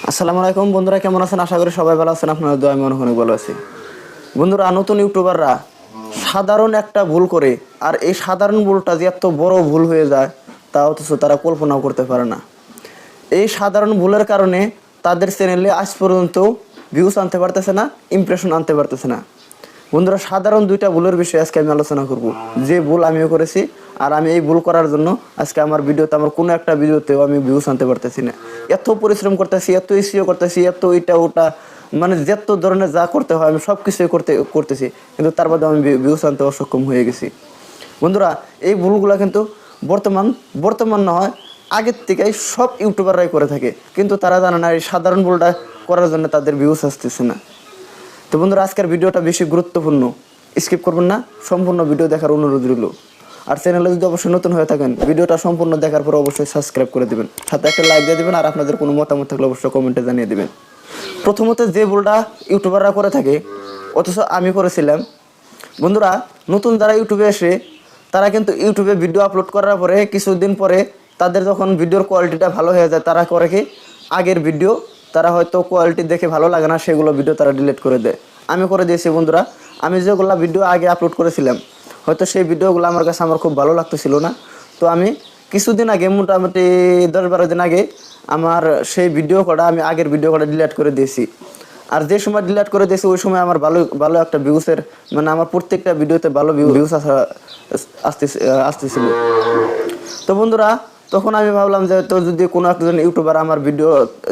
আসসালামু আলাইকুম বন্ধুরা, কেমন আছেন? আশা করি সবাই ভালো আছেন। আপনাদের দোয়ায় আমি অনেক ভালো আছি। বন্ধুরা, নতুন ইউটিউবাররা সাধারণ একটা ভুল করে, আর এই সাধারণ ভুলটা যে এত বড় ভুল হয়ে যায় তা অথচ তারা কল্পনাও করতে পারে না। এই সাধারণ ভুলের কারণে তাদের চ্যানেলে আজ পর্যন্ত ভিউজ আনতে পারতেছে না, ইমপ্রেশন আনতে পারতেছে না। বন্ধুরা, সাধারণ দুইটা ভুলের বিষয়ে আজকে আমি আলোচনা করব, যে ভুল আমিও করেছি। আর আমি এই ভুল করার জন্য আজকে আমার ভিডিওতে, আমার কোনো একটা ভিডিওতেও আমি ভিউজ আনতে পারতেছি না। এত পরিশ্রম করতেছি, এত ইসিও করতেছি, এত এটা ওটা, মানে যত ধরনের যা করতে হয় আমি সব কিছুই করতেছি, কিন্তু তার বাদে আমি ভিউজ আনতে অসক্ষম হয়ে গেছি। বন্ধুরা, এই ভুলগুলো কিন্তু বর্তমান নয়, আগের থেকেই সব ইউটিউবাররাই করে থাকে, কিন্তু তারা জানে না এই সাধারণ ভুলটা করার জন্য তাদের ভিউজ আসতেছে না। তো বন্ধুরা, আজকের ভিডিওটা বেশি গুরুত্বপূর্ণ, স্কিপ করবেন না, সম্পূর্ণ ভিডিও দেখার অনুরোধ রইল। আর চ্যানেলে যদি অবশ্যই নতুন হয়ে থাকেন, ভিডিওটা সম্পূর্ণ দেখার পর অবশ্যই সাবস্ক্রাইব করে দেবেন, সাথে একটা লাইক দিয়ে দেবেন, আর আপনাদের কোনো মতামত থাকলে অবশ্যই কমেন্টে জানিয়ে দেবেন। প্রথমত, যে ভুলটা ইউটিউবাররা করে থাকে অথচ আমি করেছিলাম, বন্ধুরা, নতুন যারা ইউটিউবে এসে তারা কিন্তু ইউটিউবে ভিডিও আপলোড করার পরে কিছুদিন পরে তাদের যখন ভিডিওর কোয়ালিটিটা ভালো হয়ে যায়, তারা করে কি আগের ভিডিও তারা হয়তো কোয়ালিটি দেখে ভালো লাগে না, সেগুলো ভিডিও তারা ডিলিট করে দেয়। আমি করে দিয়েছি বন্ধুরা। আমি যেগুলো ভিডিও আগে আপলোড করেছিলাম, হয়তো সেই ভিডিওগুলো আমার কাছে খুব ভালো লাগতেছিল না, তো আমি কিছুদিন আগে, মোটামুটি 10-12 দিন আগে, আমার সেই ভিডিও কটা, আমি আগের ভিডিও কটা ডিলিট করে দিয়েছি। আর যে সময় ডিলিট করে দিয়েছি ওই সময় আমার ভালো একটা ভিউসের, মানে আমার প্রত্যেকটা ভিডিওতে ভালো ভিউস আসতেছিল। তো বন্ধুরা, তখন আমি ভাবলাম যে তো যদি কোনো একজন ইউটিউবার আমার ভিডিও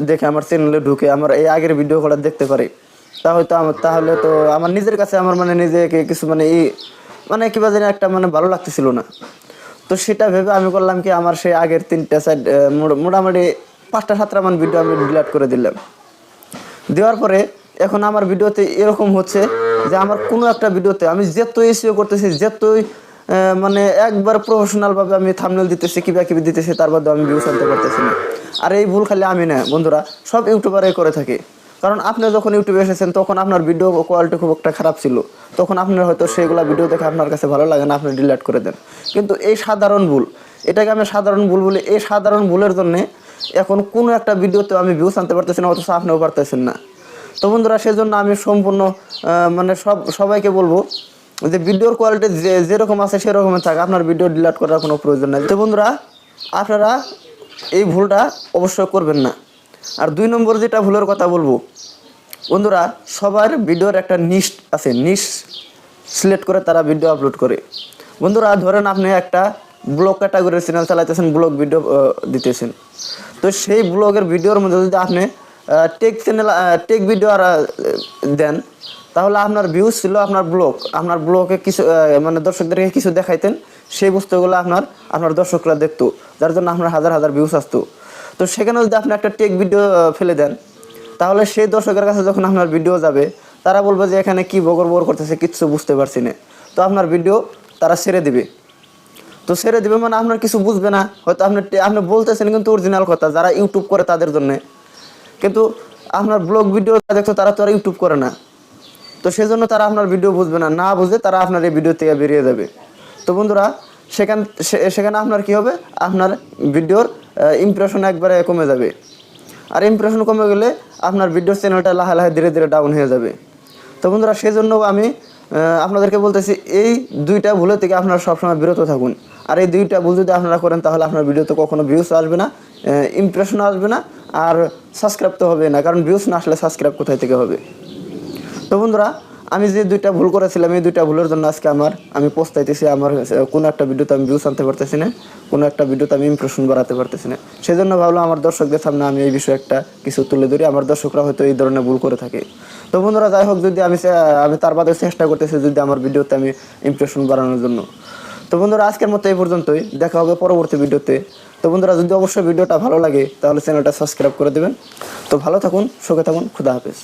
দেখে আমার চ্যানেলে ঢুকে আমার এই আগের ভিডিওগুলো দেখতে পারে, তাহলে তো আমার নিজের কাছে আমার নিজেকে কিছু কিবা জানি একটা ভালো লাগতেছিল না। তো সেটা ভেবে আমি করলাম কি, আমার সেই আগের 3টা সাইড মোটামুটি 5টা-7টা ভিডিও আমি ডিলিট করে দিলাম। দেওয়ার পরে এখন আমার ভিডিওতে এরকম হচ্ছে যে আমার কোনো একটা ভিডিওতে আমি যতই এসইও করতেছি, যতই একবার প্রফেশনালভাবে আমি থাম্বনেল দিতেছি, কিবা দিতেছি, তার বাদে আমি ভিউজ আনতে পারতেছি না। আর এই ভুল খালি আমি না বন্ধুরা, সব ইউটিউবারই করে থাকে। কারণ আপনি যখন ইউটিউবে এসেছেন তখন আপনার ভিডিও কোয়ালিটি খুব একটা খারাপ ছিল, তখন আপনার হয়তো সেগুলো ভিডিও দেখে আপনার কাছে ভালো লাগে না, আপনি ডিলিট করে দেন। কিন্তু এই সাধারণ ভুল, এটাকে আমি সাধারণ ভুল বলি। এই সাধারণ ভুলের জন্যে এখন কোনো একটা ভিডিওতে আমি ভিউজ আনতে পারতেছি না, অথচ আপনিও পারতেছেন না। তো বন্ধুরা, সেজন্য আমি সম্পূর্ণ সবাইকে বলবো যে ভিডিওর কোয়ালিটি যেরকম আছে সেরকমই থাকে, আপনার ভিডিও ডিলিট করার কোনো প্রয়োজন নেই। তো বন্ধুরা, আপনারা এই ভুলটা অবশ্যই করবেন না। আর 2 নম্বর যেটা ভুলের কথা বলবো, বন্ধুরা, সবার ভিডিওর একটা নিশ আছে, নিশ সিলেক্ট করে তারা ভিডিও আপলোড করে। বন্ধুরা, ধরেন আপনি একটা ব্লগ ক্যাটাগরির চ্যানেল চালাইতেছেন, ব্লগ ভিডিও দিতেছেন, তো সেই ব্লগের ভিডিওর মধ্যে যদি আপনি টেক ভিডিও আর দেন, তাহলে আপনার ভিউজ ছিল আপনার ব্লগে কিছু দর্শকদেরকে কিছু দেখাইতেন, সেই বস্তুগুলো আপনার দর্শকরা দেখতো, যার জন্য আপনার হাজার ভিউজ আসতো। তো সেখানে যদি আপনি একটা টেক ভিডিও ফেলে দেন, তাহলে সেই দর্শকের কাছে যখন আপনার ভিডিও যাবে, তারা বলবে যে এখানে কি বগর করতেছে, কিচ্ছু বুঝতে পারছি না। তো আপনার ভিডিও তারা ছেড়ে দিবে। তো ছেড়ে দিবে আপনার কিছু বুঝবে না, হয়তো আপনি বলতেছেন কিন্তু অরিজিনাল কথা, যারা ইউটিউব করে তাদের জন্য। কিন্তু আপনার ব্লগ ভিডিও দেখতো, তারা তো আর ইউটিউব করে না, তো সেজন্য তারা আপনার ভিডিও বুঝবে না, বুঝে তারা আপনার এই ভিডিও থেকে বেরিয়ে যাবে। তো বন্ধুরা, সেখানে আপনার কি হবে, আপনার ভিডিওর ইমপ্রেশন একবারে কমে যাবে। আর ইমপ্রেশন কমে গেলে আপনার ভিডিওর চ্যানেলটা লাহে ধীরে ডাউন হয়ে যাবে। তো বন্ধুরা, সেজন্য আমি আপনাদেরকে বলতেছি, এই 2টা ভুলের থেকে আপনারা সবসময় বিরত থাকুন। আর এই 2টা ভুল যদি আপনারা করেন, তাহলে আপনার ভিডিওতে কখনো ভিউজ আসবে না, ইমপ্রেশন আসবে না, আর সাবস্ক্রাইব তো হবে না, কারণ ভিউজ না আসলে সাবস্ক্রাইব কোথায় থেকে হবে। তো বন্ধুরা, আমি যে 2টা ভুল করেছিলাম, এই 2টা ভুলের জন্য আজকে আমি পস্তাইতেছি। আমার কোনো একটা ভিডিওতে আমি ভিউজ আনতে পারতেছি না, কোনো একটা ভিডিওতে আমি ইমপ্রেশন বাড়াতে পারতেছি না। সেজন্য ভাবলাম আমার দর্শকদের সামনে আমি এই বিষয়ে একটা কিছু তুলে ধরি, আমার দর্শকরা হয়তো এই ধরনের ভুল করে থাকে। তো বন্ধুরা, যাই হোক, যদি আমি তার বাদে চেষ্টা করতেছি যদি আমার ভিডিওতে আমি ইমপ্রেশন বাড়ানোর জন্য। তো বন্ধুরা, আজকের মতো এই পর্যন্তই, দেখা হবে পরবর্তী ভিডিওতে। তো বন্ধুরা, যদি অবশ্যই ভিডিওটা ভালো লাগে তাহলে চ্যানেলটা সাবস্ক্রাইব করে দেবেন। তো ভালো থাকুন, সুখে থাকুন, খুদা হাফেজ।